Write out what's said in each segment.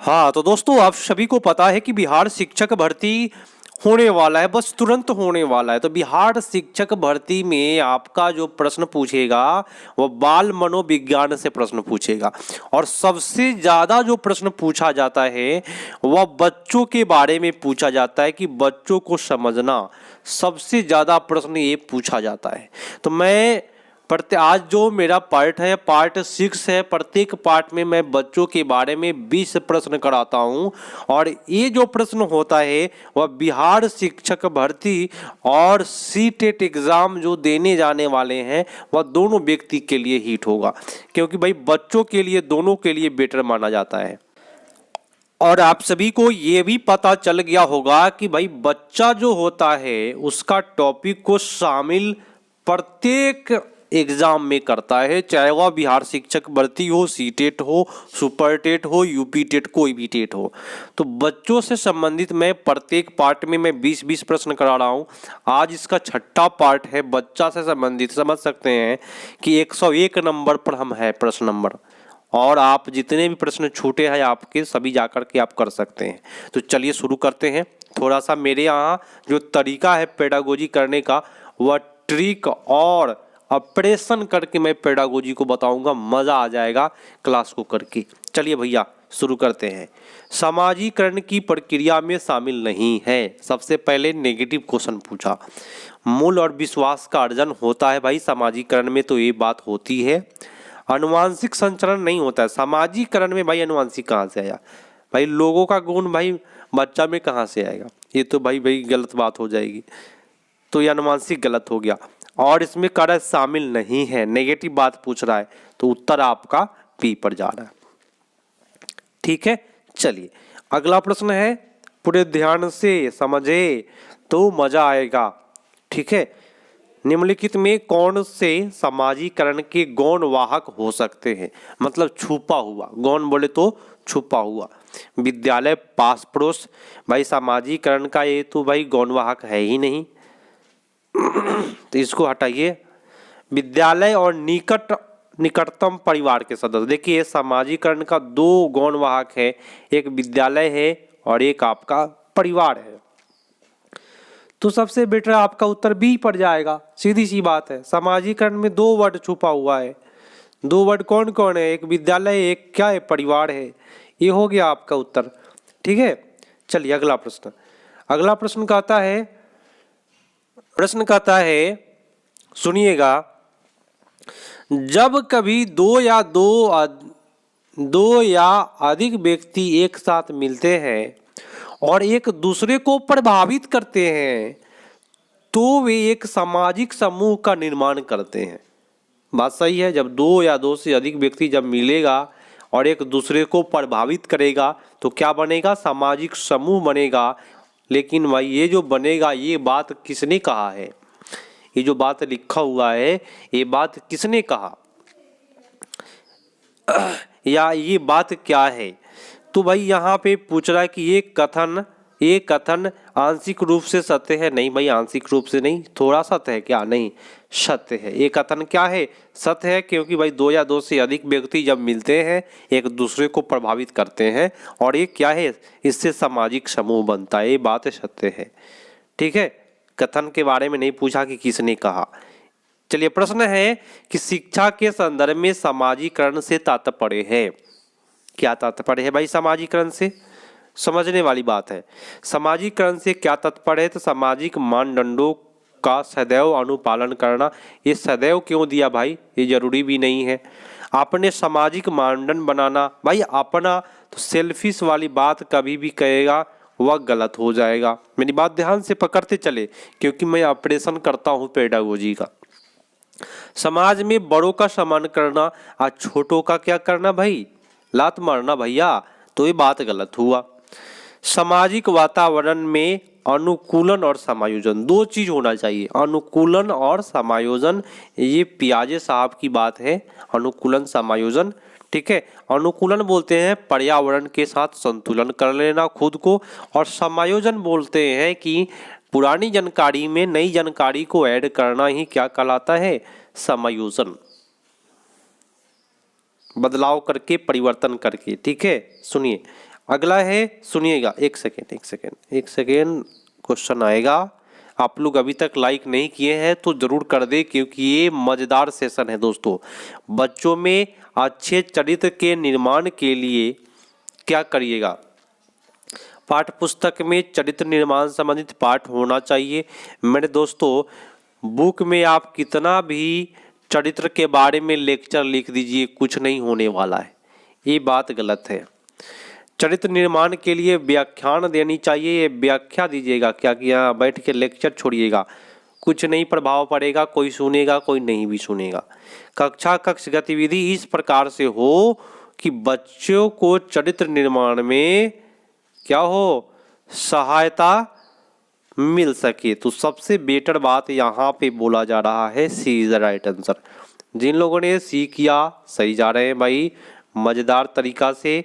हाँ तो दोस्तों, आप सभी को पता है कि बिहार शिक्षक भर्ती होने वाला है, बस तुरंत होने वाला है। तो बिहार शिक्षक भर्ती में आपका जो प्रश्न पूछेगा वो बाल मनोविज्ञान से प्रश्न पूछेगा, और सबसे ज़्यादा जो प्रश्न पूछा जाता है वह बच्चों के बारे में पूछा जाता है कि बच्चों को समझना, सबसे ज़्यादा प्रश्न ये पूछा जाता है। तो मैं आज जो मेरा पार्ट है, पार्ट 6 है, प्रत्येक पार्ट में मैं बच्चों के बारे में 20 प्रश्न कराता हूं, और ये जो प्रश्न होता है वह बिहार शिक्षक भर्ती और सीटेट एग्ज़ाम जो देने जाने वाले हैं वह दोनों व्यक्ति के लिए हिट होगा, क्योंकि भाई बच्चों के लिए, दोनों के लिए बेटर माना जाता है। और आप सभी को ये भी पता चल गया होगा कि भाई बच्चा जो होता है उसका टॉपिक को शामिल प्रत्येक एग्जाम में करता है, चाहे वह बिहार शिक्षक भर्ती हो, सीटेट हो, सुपर टेट हो, यूपी टेट, कोई भी टेट हो। तो बच्चों से संबंधित मैं प्रत्येक पार्ट में मैं 20-20 प्रश्न करा रहा हूँ। आज इसका 6ठा पार्ट है बच्चा से संबंधित। समझ सकते हैं कि 101 नंबर पर हम है प्रश्न नंबर, और आप जितने भी प्रश्न छूटे हैं आपके सभी जाकर के आप कर सकते हैं। तो चलिए शुरू करते हैं। थोड़ा सा मेरे यहाँ जो तरीका है पेडागोजी करने का, वह ट्रिक और ऑपरेशन करके मैं पेडागोजी को बताऊंगा, मज़ा आ जाएगा क्लास को करके। चलिए भैया शुरू करते हैं। समाजीकरण की प्रक्रिया में शामिल नहीं है। सबसे पहले नेगेटिव क्वेश्चन पूछा। मूल और विश्वास का अर्जन होता है भाई समाजीकरण में, तो ये बात होती है। अनुवांशिक संचरण नहीं होता है सामाजिकरण में। भाई अनुवांशिक कहाँ से आया? भाई लोगों का गुण भाई बच्चा में कहाँ से आएगा? ये तो भाई गलत बात हो जाएगी, तो ये अनुवांशिक गलत हो गया। और इसमें कह रहा है शामिल नहीं है, नेगेटिव बात पूछ रहा है, तो उत्तर आपका पी पर जा रहा है। ठीक है, चलिए अगला प्रश्न है, पूरे ध्यान से समझे तो मजा आएगा। ठीक है, निम्नलिखित में कौन से समाजीकरण के गौण वाहक हो सकते हैं? मतलब छुपा हुआ, गौण बोले तो छुपा हुआ। विद्यालय, पास पड़ोस। भाई समाजीकरण का ये तो भाई गौण वाहक है ही नहीं, तो इसको हटाइए। विद्यालय और निकटतम परिवार के सदस्य। देखिए समाजीकरण का दो गौण वाहक है, एक विद्यालय है और एक आपका परिवार है। तो सबसे बेटर आपका उत्तर बी पड़ जाएगा, सीधी सी बात है। समाजीकरण में दो वर्ड छुपा हुआ है। दो वर्ड कौन कौन है? एक विद्यालय, एक क्या है? परिवार है। ये हो गया आपका उत्तर। ठीक है, चलिए अगला प्रश्न। अगला प्रश्न कहता है सुनिएगा, जब कभी दो या अधिक व्यक्ति एक साथ मिलते हैं और एक दूसरे को प्रभावित करते हैं तो वे एक सामाजिक समूह का निर्माण करते हैं। बात सही है। जब दो या दो से अधिक व्यक्ति जब मिलेगा और एक दूसरे को प्रभावित करेगा तो क्या बनेगा? सामाजिक समूह बनेगा। लेकिन भाई ये जो बनेगा, ये बात किसने कहा है? ये जो बात लिखा हुआ है, ये बात किसने कहा या ये बात क्या है? तो भाई यहाँ पे पूछ रहा है कि ये कथन आंशिक रूप से सत्य है। नहीं भाई, आंशिक रूप से नहीं, थोड़ा सत्य है क्या? नहीं, सत्य है। ये कथन क्या है? सत्य है, क्योंकि भाई दो या दो से अधिक व्यक्ति जब मिलते हैं एक दूसरे को प्रभावित करते हैं, और ये क्या है? इससे सामाजिक समूह बनता है। ये बात सत्य है। ठीक है, कथन के बारे में नहीं पूछा कि किसने कहा। चलिए प्रश्न है कि शिक्षा के संदर्भ में समाजीकरण से तात्पर्य है। क्या तात्पर्य है भाई समाजीकरण से? समझने वाली बात है। समाजीकरण से क्या तात्पर्य है? तो सामाजिक मानदंडों का सदैव अनुपालन करना। ये सदैव क्यों दिया भाई? ये जरूरी भी नहीं है। आपने सामाजिक मानदंड बनाना, भाई अपना तो सेल्फिश वाली बात कभी भी कहेगा वह गलत हो जाएगा। मेरी बात ध्यान से पकड़ते चले, क्योंकि मैं ऑपरेशन करता हूँ पेडागोजी का। समाज में बड़ों का सम्मान करना और छोटों का क्या करना भाई? लात मारना भैया, तो ये बात गलत हुआ। सामाजिक वातावरण में अनुकूलन और समायोजन, दो चीज होना चाहिए, अनुकूलन और समायोजन। ये पियाजे साहब की बात है, अनुकूलन समायोजन। ठीक है, अनुकूलन बोलते हैं पर्यावरण के साथ संतुलन कर लेना खुद को, और समायोजन बोलते हैं कि पुरानी जानकारी में नई जानकारी को ऐड करना ही क्या कहलाता है? समायोजन। बदलाव करके, परिवर्तन करके। ठीक है, सुनिए अगला है, सुनिएगा, एक सेकेंड क्वेश्चन आएगा। आप लोग अभी तक लाइक नहीं किए हैं तो जरूर कर दे, क्योंकि ये मजेदार सेशन है दोस्तों। बच्चों में अच्छे चरित्र के निर्माण के लिए क्या करिएगा? पाठ्य पुस्तक में चरित्र निर्माण संबंधित पाठ होना चाहिए। मेरे दोस्तों, बुक में आप कितना भी चरित्र के बारे में लेक्चर लिख दीजिए, कुछ नहीं होने वाला है, ये बात गलत है। चरित्र निर्माण के लिए व्याख्यान देनी चाहिए, ये व्याख्या दीजिएगा, क्या कि यहाँ बैठ के लेक्चर छोड़िएगा, कुछ नहीं प्रभाव पड़ेगा, कोई सुनेगा कोई नहीं भी सुनेगा। कक्ष गतिविधि इस प्रकार से हो कि बच्चों को चरित्र निर्माण में क्या हो, सहायता मिल सके। तो सबसे बेटर बात यहाँ पे बोला जा रहा है, सी इज द राइट आंसर। जिन लोगों ने सी किया सही जा रहे हैं भाई, मज़ेदार तरीका से।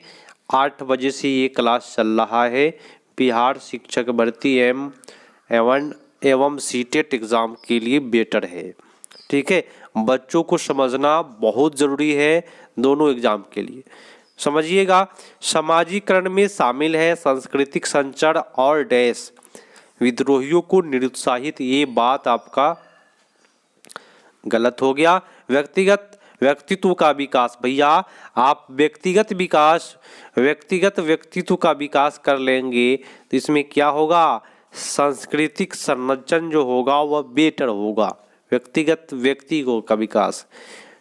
8 बजे से ये क्लास चल रहा है, बिहार शिक्षक भर्ती एवं सीटेट एग्ज़ाम के लिए बेटर है। ठीक है, बच्चों को समझना बहुत ज़रूरी है दोनों एग्ज़ाम के लिए। समझिएगा, समाजीकरण में शामिल है सांस्कृतिक संचार और डैश विद्रोहियों को निरुत्साहित, ये बात आपका गलत हो गया। व्यक्तित्व का विकास, भैया आप व्यक्तिगत व्यक्तित्व का विकास कर लेंगे तो इसमें क्या होगा, सांस्कृतिक संरचना जो होगा वह बेटर होगा, व्यक्तिगत व्यक्तित्व का विकास।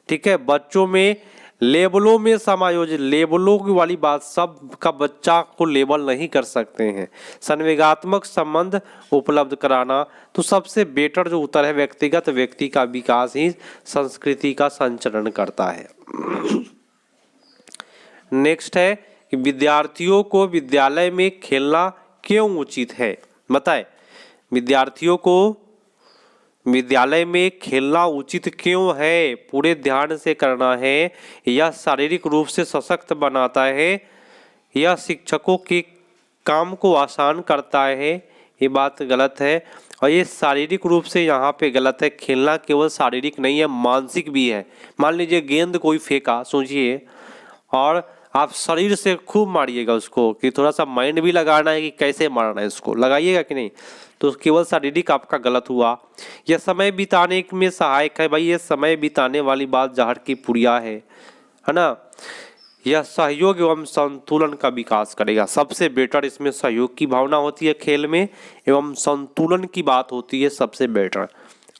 ठीक है, बच्चों में लेबलों में समायोजन, लेबलों की वाली बात, सब का बच्चा को लेबल नहीं कर सकते हैं। संवेगात्मक संबंध उपलब्ध कराना, तो सबसे बेटर जो उत्तर है, व्यक्तिगत व्यक्ति का विकास ही संस्कृति का संचरण करता है। नेक्स्ट है कि विद्यार्थियों को विद्यालय में खेलना क्यों उचित है? बताएं, विद्यार्थियों को विद्यालय में खेलना उचित क्यों है? पूरे ध्यान से करना है। यह शारीरिक रूप से सशक्त बनाता है, यह शिक्षकों के काम को आसान करता है, ये बात गलत है। और ये शारीरिक रूप से यहाँ पे गलत है, खेलना केवल शारीरिक नहीं है, मानसिक भी है। मान लीजिए गेंद कोई फेंका, सोचिए, और आप शरीर से खूब मारिएगा उसको, कि थोड़ा सा माइंड भी लगाना है कि कैसे मारना है उसको, लगाइएगा कि नहीं, तो केवल शारीरिक आपका गलत हुआ। यह समय बिताने में सहायक है, भाई ये समय बिताने वाली बात जहर की पुड़िया है ना। यह सहयोग एवं संतुलन का विकास करेगा, सबसे बेटर इसमें सहयोग की भावना होती है खेल में, एवं संतुलन की बात होती है सबसे बेटर।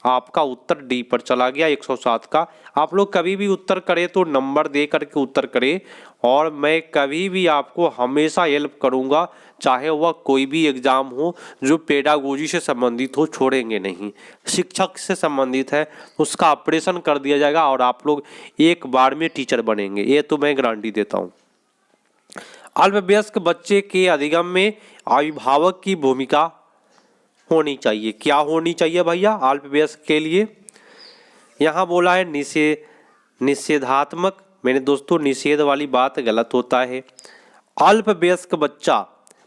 आपका उत्तर डी पर चला गया 107 का। आप लोग कभी भी उत्तर करें तो नंबर दे करके उत्तर करें, और मैं कभी भी आपको हमेशा हेल्प करूंगा, चाहे वह कोई भी एग्जाम हो जो पेडागोजी से संबंधित हो, छोड़ेंगे नहीं। शिक्षक से संबंधित है उसका ऑपरेशन कर दिया जाएगा और आप लोग एक बार में टीचर बनेंगे, ये तो मैं गारंटी देता हूँ। अल्पवयस्क बच्चे के अधिगम में अभिभावक की भूमिका होनी चाहिए। क्या होनी चाहिए भैया अल्पवयस्क के लिए? यहाँ बोला है निषेधात्मक। मेरे दोस्तों, निषेध वाली बात गलत होता है। अल्पवयस्क बच्चा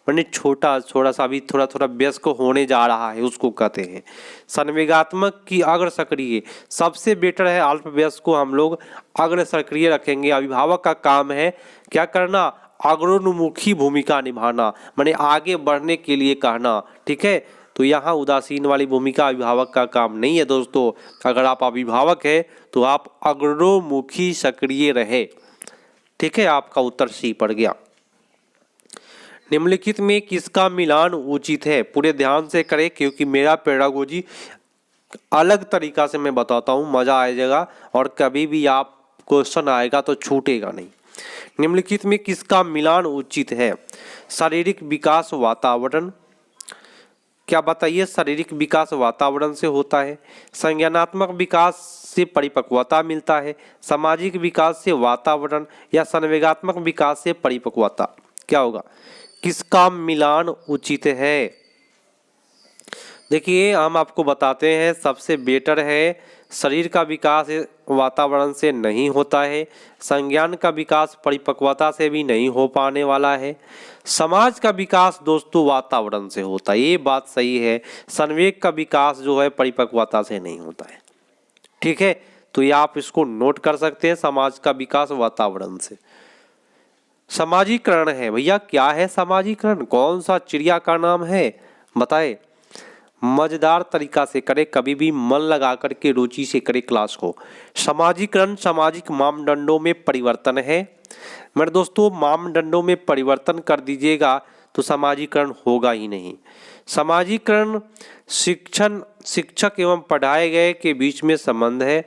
मैंने थोड़ा सा अभी थोड़ा वयस्क होने जा रहा है, उसको कहते हैं। संवेगात्मक की अग्र सक्रिय, सबसे बेटर है अल्पवयस्क को हम लोग अग्र सक्रिय रखेंगे। अभिभावक का काम है क्या करना, अग्रोन्मुखी भूमिका निभाना, माने आगे बढ़ने के लिए कहना। ठीक है, तो यहाँ उदासीन वाली भूमिका अभिभावक का काम नहीं है दोस्तों। अगर आप अभिभावक है तो आप अग्रोमुखी सक्रिय रहे। ठीक है, आपका उत्तर सी पड़ गया। निम्नलिखित में किसका मिलान उचित है? पूरे ध्यान से करें, क्योंकि मेरा पेडागोजी अलग तरीका से मैं बताता हूँ, मजा आ जाएगा, और कभी भी आप क्वेश्चन आएगा तो छूटेगा नहीं। निम्नलिखित में किसका मिलान उचित है? शारीरिक विकास वातावरण, क्या बताइए? शारीरिक विकास वातावरण से होता है। संज्ञानात्मक विकास से परिपक्वता मिलता है। सामाजिक विकास से वातावरण, या संवेगात्मक विकास से परिपक्वता, क्या होगा? किसका मिलान उचित है? देखिए, हम आपको बताते हैं सबसे बेटर है शरीर का विकास वातावरण से नहीं होता है, संज्ञान का विकास परिपक्वता से भी नहीं हो पाने वाला है, समाज का विकास दोस्तों वातावरण से होता है, ये बात सही है। संवेग का विकास जो है परिपक्वता से नहीं होता है। ठीक है, तो ये आप इसको नोट कर सकते हैं, समाज का विकास वातावरण से। समाजीकरण है। भैया क्या है समाजीकरण, कौन सा चिड़िया का नाम है बताए। मजेदार तरीका से करे, कभी भी मन लगा कर के रुचि से करे क्लास को। समाजीकरण सामाजिक मापदंडों में परिवर्तन है। मेरे दोस्तों मापदंडों में परिवर्तन कर दीजिएगा तो समाजीकरण होगा ही नहीं। समाजीकरण शिक्षक एवं पढ़ाए गए के बीच में संबंध है।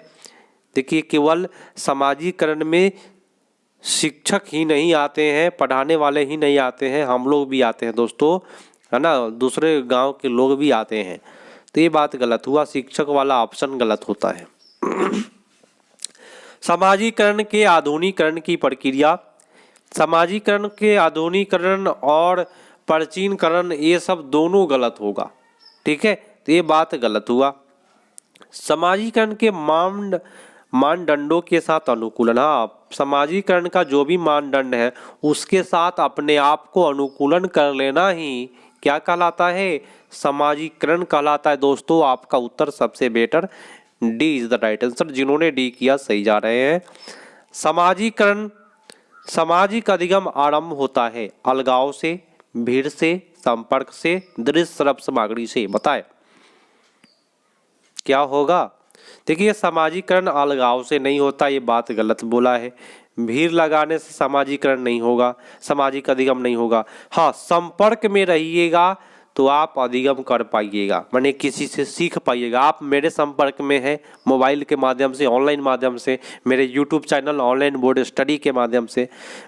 देखिए केवल समाजीकरण में शिक्षक ही नहीं आते हैं, पढ़ाने वाले ही नहीं आते हैं, हम लोग भी आते हैं दोस्तों, है ना, दूसरे गांव के लोग भी आते हैं। तो ये बात गलत हुआ, शिक्षक वाला ऑप्शन गलत होता है। समाजीकरण के आधुनिकीकरण की प्रक्रिया, समाजीकरण के आधुनिकीकरण और प्राचीनकरण ये सब दोनों गलत होगा। ठीक है, तो ये बात गलत हुआ। समाजीकरण के मानदंडों के साथ अनुकूलन, हाँ समाजीकरण का जो भी मानदंड है उसके साथ अपने आप को अनुकूलन कर लेना ही क्या कहलाता है, समाजीकरण कहलाता है। दोस्तों आपका उत्तर सबसे better D is the right answer. जिन्होंने डी किया सही जा रहे हैं। समाजीकरण सामाजिक अधिगम आरंभ होता है अलगाव से, भीड़ से, संपर्क से, दृश्य श्रव्य सामग्री से। बताए क्या होगा। देखिए समाजीकरण अलगाव से नहीं होता, ये बात गलत बोला है। भीड़ लगाने से समाजीकरण नहीं होगा, सामाजिक अधिगम नहीं होगा। हाँ संपर्क में रहिएगा तो आप अधिगम कर पाइएगा, माने किसी से सीख पाइएगा। आप मेरे संपर्क में हैं मोबाइल के माध्यम से, ऑनलाइन माध्यम से, मेरे YouTube channel online board study के माध्यम से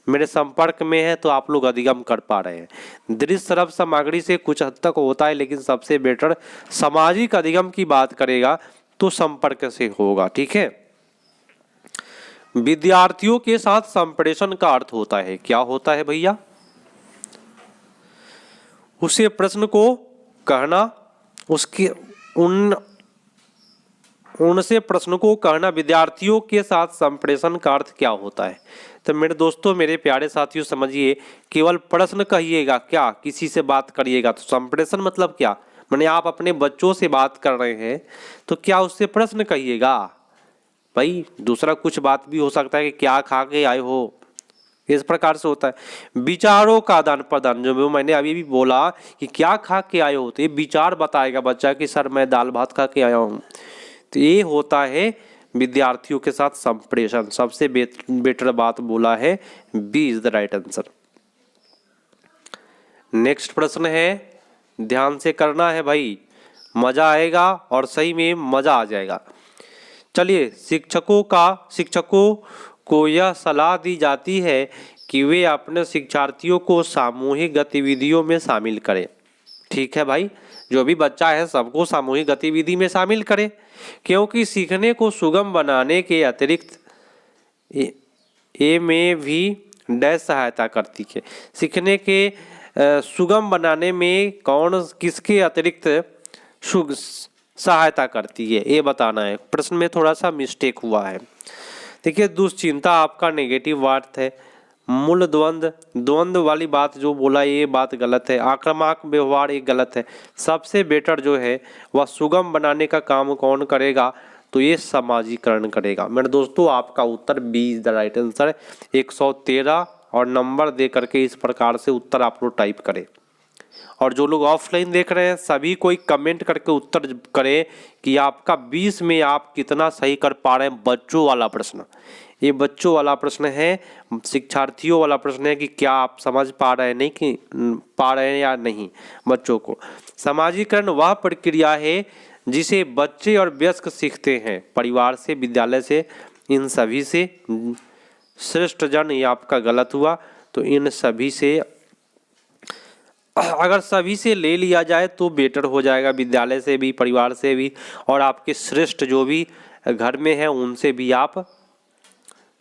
मेरे संपर्क में है तो आप लोग अधिगम कर पा रहे हैं। दृश्य श्रव्य सामग्री से कुछ हद तक होता है, लेकिन सबसे बेटर सामाजिक अधिगम की बात करेगा तो संपर्क से होगा। ठीक है, विद्यार्थियों के साथ संप्रेषण का अर्थ होता है, क्या होता है भैया, उसे प्रश्न को कहना, उसके उनसे प्रश्न को कहना। विद्यार्थियों के साथ संप्रेषण का अर्थ क्या होता है। तो मेरे दोस्तों मेरे प्यारे साथियों समझिए, केवल प्रश्न कहिएगा क्या, किसी से बात करिएगा तो संप्रेषण मतलब क्या, माने आप अपने बच्चों से बात कर रहे हैं तो क्या उससे प्रश्न कहिएगा। भाई दूसरा कुछ बात भी हो सकता है कि क्या खा के आए हो, इस प्रकार से होता है। विचारों का आदान प्रदान, जो मैंने अभी भी बोला कि क्या खा के आए हो, तो ये विचार बताएगा बच्चा कि सर मैं दाल भात खा के आया हूँ। तो ये होता है विद्यार्थियों के साथ संप्रेषण। सबसे बेटर बात बोला है, B is the right answer. Next प्रश्न है, ध्यान से करना है भाई, मजा आएगा और सही में मजा आ जाएगा। चलिए, शिक्षकों को यह सलाह दी जाती है कि वे अपने शिक्षार्थियों को सामूहिक गतिविधियों में शामिल करें। ठीक है भाई, जो भी बच्चा है सबको सामूहिक गतिविधि में शामिल करें, क्योंकि सीखने को सुगम बनाने के अतिरिक्त ये में भी डैश सहायता करती है। सीखने के सुगम बनाने में कौन किसके अतिरिक्त सहायता करती है, ये बताना है। प्रश्न में थोड़ा सा मिस्टेक हुआ है। देखिए दुश्चिंता आपका नेगेटिव अर्थ है। मूल द्वंद्व वाली बात जो बोला ये बात गलत है। आक्रामक व्यवहार ये गलत है। सबसे बेटर जो है वह सुगम बनाने का काम कौन करेगा, तो ये समाजीकरण करेगा। मेरे दोस्तों आपका उत्तर B is the right answer. 113 और नंबर दे करके इस प्रकार से उत्तर आप लोग टाइप करें। और जो लोग ऑफलाइन देख रहे हैं सभी कोई कमेंट करके उत्तर करें कि आपका 20 में आप कितना सही कर पा रहे हैं। बच्चों वाला प्रश्न, ये बच्चों वाला प्रश्न है, शिक्षार्थियों वाला प्रश्न है कि क्या आप समझ पा रहे हैं, नहीं कि पा रहे हैं या नहीं बच्चों को। समाजीकरण वह प्रक्रिया है जिसे बच्चे और वयस्क सीखते हैं, परिवार से, विद्यालय से, इन सभी से। श्रेष्ठ जन ये आपका गलत हुआ, तो इन सभी से, अगर सभी से ले लिया जाए तो बेटर हो जाएगा, विद्यालय से भी, परिवार से भी, और आपके श्रेष्ठ जो भी घर में है उनसे भी आप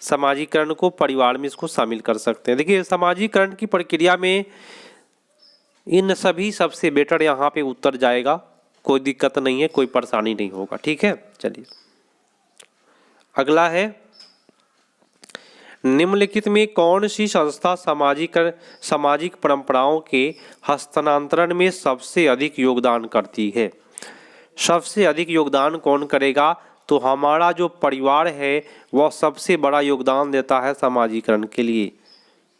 समाजीकरण को, परिवार में इसको शामिल कर सकते हैं। देखिए समाजीकरण की प्रक्रिया में इन सभी सबसे बेटर यहाँ पे उत्तर जाएगा, कोई दिक्कत नहीं है, कोई परेशानी नहीं होगा। ठीक है, चलिए अगला है, निम्नलिखित में कौन सी संस्था सामाजिक परंपराओं के हस्तांतरण में सबसे अधिक योगदान करती है। सबसे अधिक योगदान कौन करेगा, तो हमारा जो परिवार है वह सबसे बड़ा योगदान देता है समाजीकरण के लिए।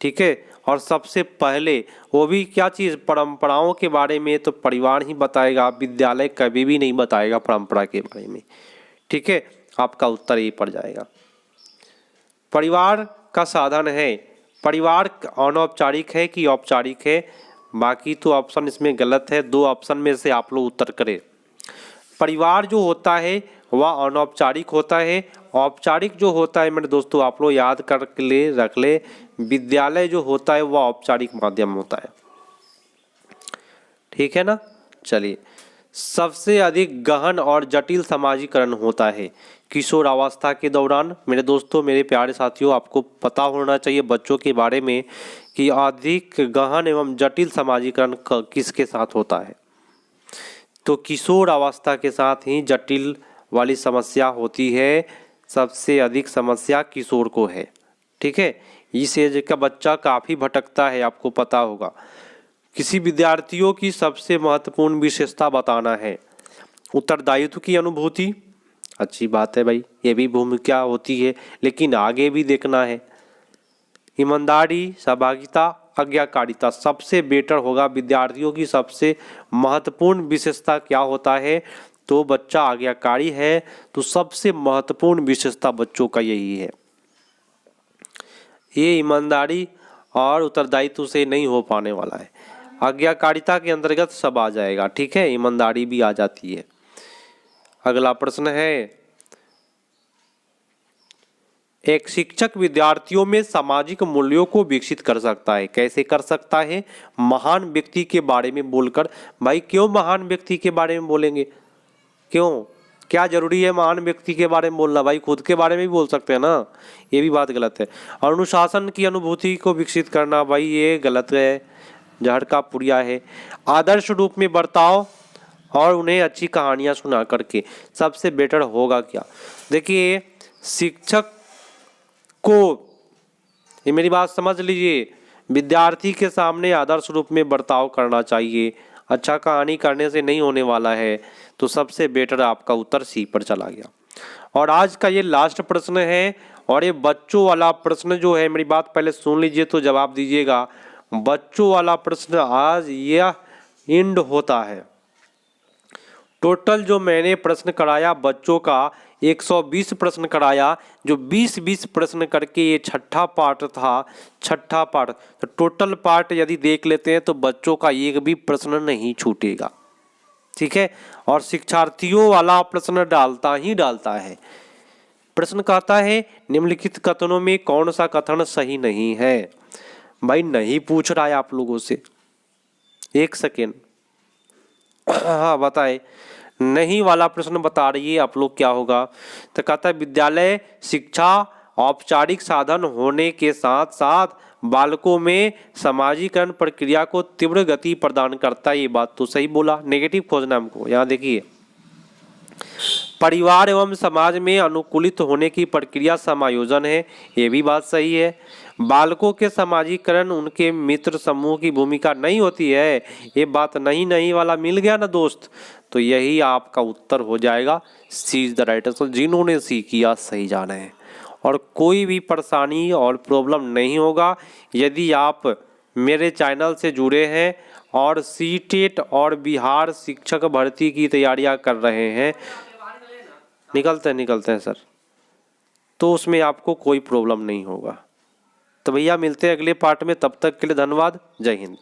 ठीक है। और सबसे पहले वो भी क्या चीज़, परंपराओं के बारे में तो परिवार ही बताएगा, विद्यालय कभी भी नहीं बताएगा परंपरा के बारे में, ठीक है। आपका उत्तर ये पड़ जाएगा। परिवार का साधन है, परिवार अनौपचारिक है कि औपचारिक है, बाकी तो ऑप्शन इसमें गलत है, 2 ऑप्शन में से आप लोग उत्तर करें। परिवार जो होता है वह अनौपचारिक होता है, औपचारिक जो होता है मेरे दोस्तों आप लोग याद कर ले रख ले, विद्यालय जो होता है वह औपचारिक माध्यम होता है, ठीक है ना। चलिए, सबसे अधिक गहन और जटिल समाजीकरण होता है किशोरावस्था के दौरान। मेरे दोस्तों, मेरे प्यारे साथियों, आपको पता होना चाहिए बच्चों के बारे में कि अधिक गहन एवं जटिल समाजीकरण किसके साथ होता है। तो किशोर अवस्था के साथ ही जटिल वाली समस्या होती है, सबसे अधिक समस्या किशोर को है, ठीक है। इस एज का बच्चा काफ़ी भटकता है, आपको पता होगा। किसी विद्यार्थियों की सबसे महत्वपूर्ण विशेषता बताना है। उत्तरदायित्व की अनुभूति, अच्छी बात है भाई, ये भी भूमिका होती है, लेकिन आगे भी देखना है। ईमानदारी, सहभागिता, आज्ञाकारिता, सबसे बेटर होगा विद्यार्थियों की सबसे महत्वपूर्ण विशेषता क्या होता है, तो बच्चा आज्ञाकारी है, तो सबसे महत्वपूर्ण विशेषता बच्चों का यही है। ये ईमानदारी और उत्तरदायित्व से नहीं हो पाने वाला है, आज्ञाकारिता के अंतर्गत सब आ जाएगा, ठीक है, ईमानदारी भी आ जाती है। अगला प्रश्न है, एक शिक्षक विद्यार्थियों में सामाजिक मूल्यों को विकसित कर सकता है। कैसे कर सकता है? महान व्यक्ति के बारे में बोलकर। भाई क्यों महान व्यक्ति के बारे में बोलेंगे, क्यों, क्या जरूरी है महान व्यक्ति के बारे में बोलना? भाई खुद के बारे में भी बोल सकते हैं ना, ये भी बात गलत है। अनुशासन की अनुभूति को विकसित करना, भाई ये गलत है, जहर का पुड़िया है। आदर्श रूप में बर्ताव और उन्हें अच्छी कहानियाँ सुना करके, सबसे बेटर होगा क्या? देखिए, शिक्षक को, ये मेरी बात समझ लीजिए, विद्यार्थी के सामने आदर्श रूप में बर्ताव करना चाहिए, अच्छा कहानी करने से नहीं होने वाला है, तो सबसे बेटर आपका उत्तर सी पर चला गया। और आज का ये लास्ट प्रश्न है, और ये बच्चों वाला प्रश्न जो है, मेरी बात पहले सुन लीजिए तो जवाब दीजिएगा। बच्चों वाला प्रश्न आज यह एंड होता है। टोटल जो मैंने प्रश्न कराया बच्चों का 120 प्रश्न कराया, जो 20-20 प्रश्न करके ये छठा पार्ट था, छठा पार्ट। तो टोटल पार्ट यदि देख लेते हैं तो बच्चों का एक भी प्रश्न नहीं छूटेगा, ठीक है। और शिक्षार्थियों वाला प्रश्न डालता ही डालता है। प्रश्न कहता है निम्नलिखित कथनों में कौन सा कथन सही नहीं है। भाई नहीं पूछ रहा है आप लोगों से, एक सेकेंड, हाँ बताए, नहीं वाला प्रश्न बता रही है आप लोग क्या होगा। तो कहता है विद्यालय शिक्षा औपचारिक साधन होने के साथ साथ बालकों में समाजीकरण प्रक्रिया को तीव्र गति प्रदान करता है। ये बात तो सही बोला, नेगेटिव खोजना हमको। यहाँ देखिए, परिवार एवं समाज में अनुकूलित होने की प्रक्रिया समायोजन है, ये भी बात सही है। बालकों के समाजीकरण उनके मित्र समूह की भूमिका नहीं होती है, ये बात नहीं वाला मिल गया ना दोस्त, तो यही आपका उत्तर हो जाएगा, सी इज द राइट आंसर। जिन्होंने सी किया सही जाना है, और कोई भी परेशानी और प्रॉब्लम नहीं होगा यदि आप मेरे चैनल से जुड़े हैं और सीटेट और बिहार शिक्षक भर्ती की तैयारियां कर रहे हैं, निकलते हैं सर, तो उसमें आपको कोई प्रॉब्लम नहीं होगा। तो भैया मिलते हैं अगले पार्ट में, तब तक के लिए धन्यवाद, जय हिंद।